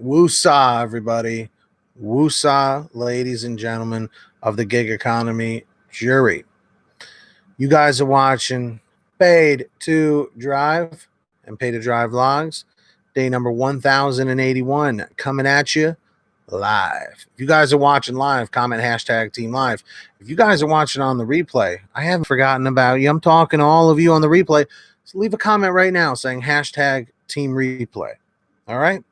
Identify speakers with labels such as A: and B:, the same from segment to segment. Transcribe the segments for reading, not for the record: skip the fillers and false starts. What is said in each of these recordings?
A: Woosah, everybody. Woosah, ladies and gentlemen of the gig economy jury. You guys are watching Paid to Drive and Pay to Drive Vlogs, day number 1081, coming at you live. If you guys are watching live, comment hashtag Team Live. If you guys are watching on the replay, I haven't forgotten about you. I'm talking to all of you on the replay. So leave a comment right now saying hashtag Team Replay. All right?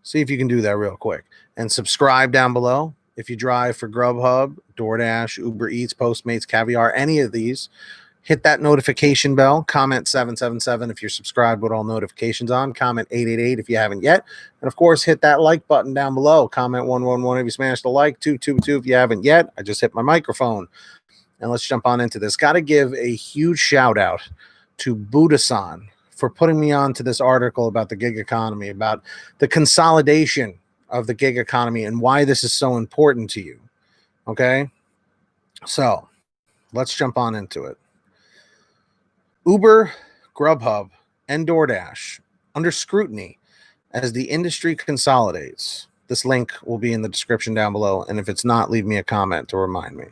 A: See if you can do that real quick. And subscribe down below. If you drive for Grubhub, DoorDash, Uber Eats, Postmates, Caviar, any of these, hit that notification bell. Comment 777 if you're subscribed with all notifications on. Comment 888 if you haven't yet. And, of course, hit that like button down below. Comment 111 if you smashed the like. 222 if you haven't yet. I just hit my microphone. And let's jump on into this. Got to give a huge shout-out to Buddasan for putting me on to this article about the gig economy, about the consolidation of the gig economy and why this is so important to you. Okay? So, let's jump on into it. Uber, Grubhub, and DoorDash under scrutiny as the industry consolidates. This link will be in the description down below, and if it's not, leave me a comment to remind me.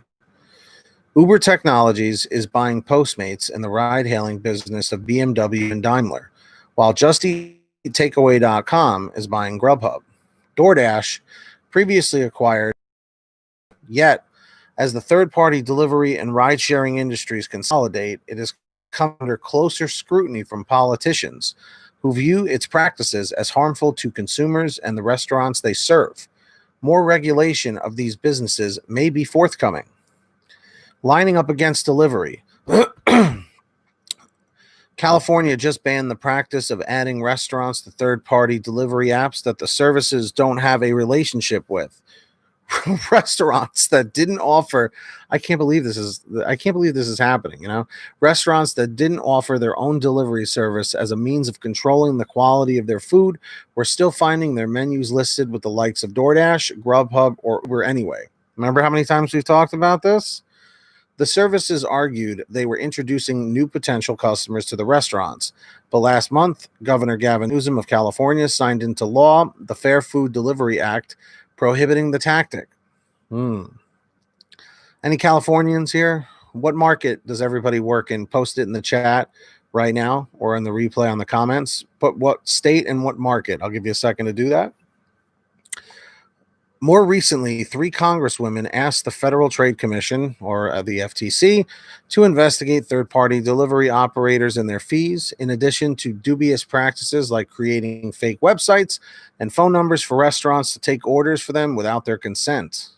A: Uber Technologies is buying Postmates and the ride-hailing business of BMW and Daimler, while JustEatTakeaway.com is buying Grubhub. DoorDash, previously acquired, yet as the third-party delivery and ride-sharing industries consolidate, it has come under closer scrutiny from politicians who view its practices as harmful to consumers and the restaurants they serve. More regulation of these businesses may be forthcoming. Lining up against delivery. California just banned the practice of adding restaurants to third-party delivery apps that the services don't have a relationship with. Restaurants that didn't offer, I can't believe this is happening, Restaurants that didn't offer their own delivery service as a means of controlling the quality of their food were still finding their menus listed with the likes of DoorDash, Grubhub, or Uber anyway. Remember how many times we've talked about this? The services argued they were introducing new potential customers to the restaurants, but last month, Governor Gavin Newsom of California signed into law the Fair Food Delivery Act, prohibiting the tactic. Any Californians here? What market does everybody work in? Post it in the chat right now or in the replay on the comments. But what state and what market? I'll give you a second to do that. More recently, 3 congresswomen asked the Federal Trade Commission, or the FTC, to investigate third-party delivery operators and their fees, in addition to dubious practices like creating fake websites and phone numbers for restaurants to take orders for them without their consent.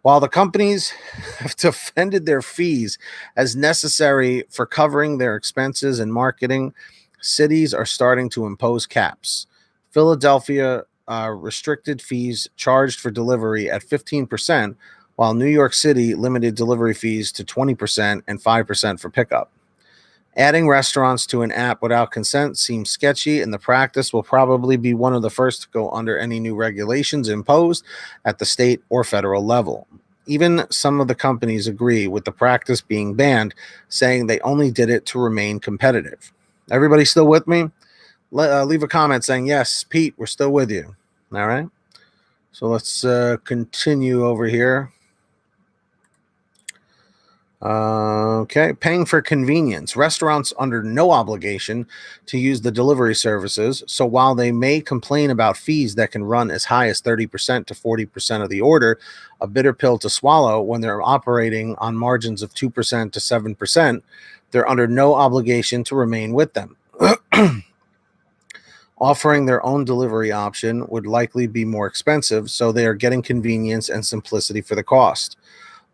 A: While the companies have defended their fees as necessary for covering their expenses and marketing, cities are starting to impose caps. Philadelphia restricted fees charged for delivery at 15%, while New York City limited delivery fees to 20% and 5% for pickup. Adding restaurants to an app without consent seems sketchy, and the practice will probably be one of the first to go under any new regulations imposed at the state or federal level. Even some of the companies agree with the practice being banned, saying they only did it to remain competitive. Everybody still with me? Leave a comment saying, yes, Pete, we're still with you. All right. So let's continue over here. Okay. Paying for convenience. Restaurants under no obligation to use the delivery services. So while they may complain about fees that can run as high as 30% to 40% of the order, a bitter pill to swallow when they're operating on margins of 2% to 7%, they're under no obligation to remain with them. Offering their own delivery option would likely be more expensive, so they are getting convenience and simplicity for the cost.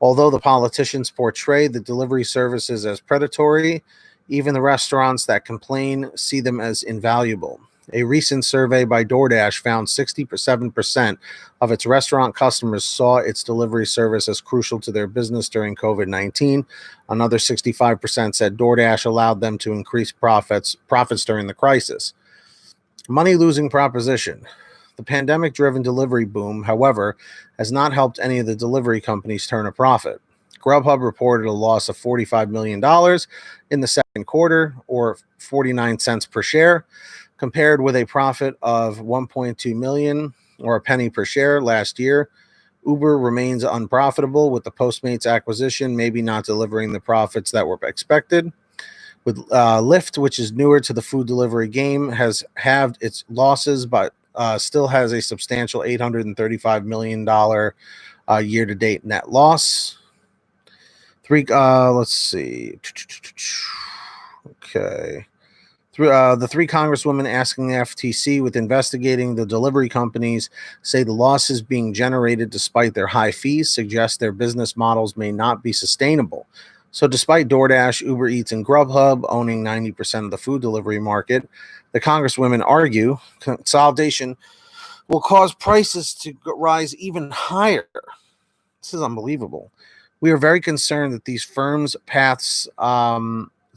A: Although the politicians portray the delivery services as predatory, even the restaurants that complain see them as invaluable. A recent survey by DoorDash found 67% of its restaurant customers saw its delivery service as crucial to their business during COVID-19. Another 65% said DoorDash allowed them to increase profits during the crisis. Money-losing proposition. The pandemic-driven delivery boom, however, has not helped any of the delivery companies turn a profit. Grubhub reported a loss of $45 million in the second quarter, or 49 cents per share. compared with a profit of 1.2 million or a penny per share last year. Uber remains unprofitable, with the Postmates acquisition maybe not delivering the profits that were expected. With Lyft, which is newer to the food delivery game, has halved its losses, but still has a substantial $835 million year-to-date net loss. Let's see. Okay. The three congresswomen asking the FTC with investigating the delivery companies say the losses being generated despite their high fees suggest their business models may not be sustainable. So despite DoorDash, Uber Eats, and Grubhub owning 90% of the food delivery market, the congresswomen argue consolidation will cause prices to rise even higher. This is unbelievable. We are very concerned that these firms' paths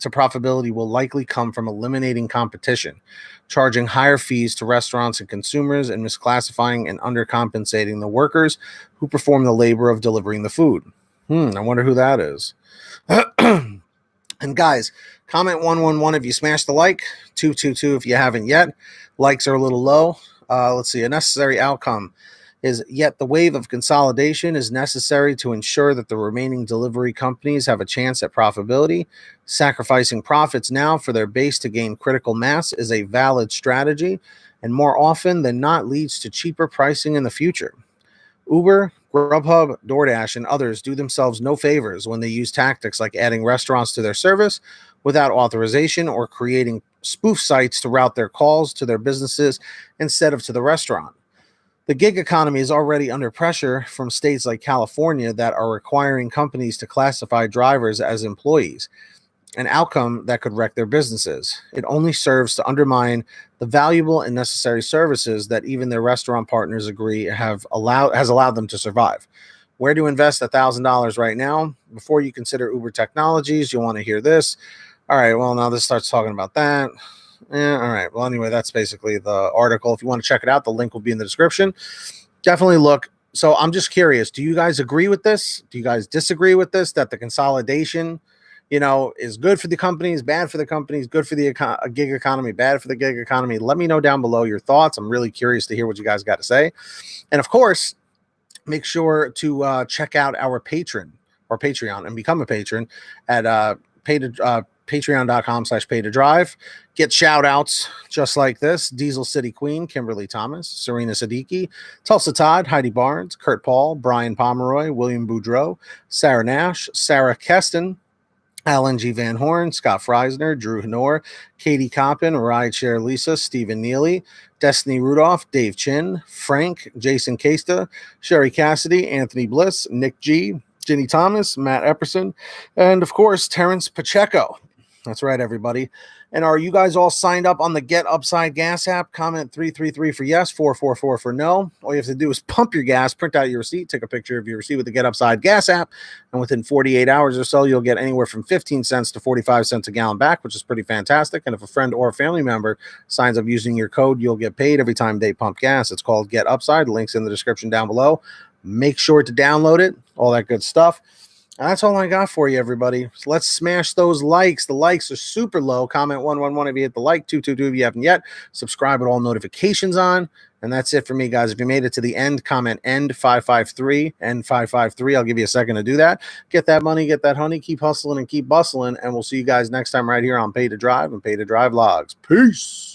A: to profitability will likely come from eliminating competition, charging higher fees to restaurants and consumers, and misclassifying and undercompensating the workers who perform the labor of delivering the food. I wonder who that is. And guys, comment 111 if you smashed the like, 222 if you haven't yet. Likes are a little low. Let's see. A necessary outcome is yet the wave of consolidation is necessary to ensure that the remaining delivery companies have a chance at profitability. Sacrificing profits now for their base to gain critical mass is a valid strategy, and more often than not leads to cheaper pricing in the future. Uber, Grubhub, DoorDash, and others do themselves no favors when they use tactics like adding restaurants to their service without authorization or creating spoof sites to route their calls to their businesses instead of to the restaurant. The gig economy is already under pressure from states like California that are requiring companies to classify drivers as employees, an outcome that could wreck their businesses. It only serves to undermine the valuable and necessary services that even their restaurant partners agree has allowed them to survive. Where to invest $1,000 right now? Before you consider Uber Technologies, you'll want to hear this. All right, well, now this starts talking about that. Yeah, all right. Well, anyway, that's basically the article. If you want to check it out, the link will be in the description. Definitely look. So I'm just curious, do you guys agree with this? Do you guys disagree with this, that the consolidation, is good for the companies, bad for the companies, good for the gig economy, bad for the gig economy? Let me know down below your thoughts. I'm really curious to hear what you guys got to say. And of course, make sure to check out our Patreon and become a patron at patreon.com/PaidToDrive. Get shout outs just like this: Diesel City Queen, Kimberly Thomas, Serena Siddiqui, Tulsa Todd, Heidi Barnes, Kurt Paul, Brian Pomeroy, William Boudreau, Sarah Nash, Sarah Keston, Alan G. Van Horn, Scott Freisner, Drew Honor, Katie Coppin, Rideshare Lisa, Stephen Neely, Destiny Rudolph, Dave Chin, Frank, Jason Casta, Sherry Cassidy, Anthony Bliss, Nick G., Ginny Thomas, Matt Epperson, and of course, Terrence Pacheco. That's right, everybody. And are you guys all signed up on the Get Upside Gas app? Comment 333 for yes, 444 for no. All you have to do is pump your gas, print out your receipt, take a picture of your receipt with the Get Upside Gas app, and within 48 hours or so, you'll get anywhere from 15 cents to 45 cents a gallon back, which is pretty fantastic. And if a friend or a family member signs up using your code, you'll get paid every time they pump gas. It's called Get Upside. The link's in the description down below. Make sure to download it, all that good stuff. And that's all I got for you, everybody. So let's smash those likes. The likes are super low. Comment 111 if you hit the like, 222 if you haven't yet. Subscribe with all notifications on. And that's it for me, guys. If you made it to the end, comment end 553, end 553. I'll give you a second to do that. Get that money, get that honey, keep hustling and keep bustling. And we'll see you guys next time right here on Pay to Drive and Pay to Drive Vlogs. Peace.